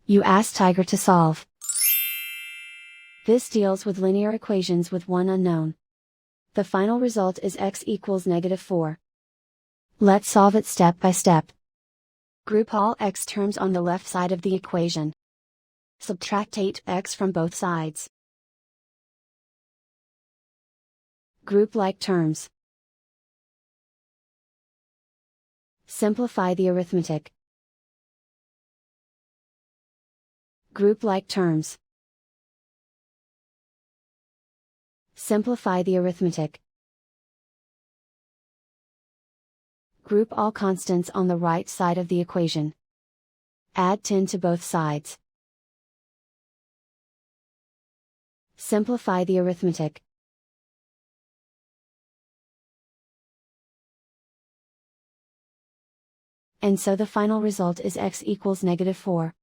You ask Tiger to solve. This deals with linear equations with one unknown. The final result is x equals -4. Let's solve it step by step. Group all x terms on the left side of the equation. Subtract 8x from both sides. Group like terms. Simplify the arithmetic. Group like terms. Simplify the arithmetic. Group all constants on the right side of the equation. Add 10 to both sides. Simplify the arithmetic. And so the final result is x equals -4.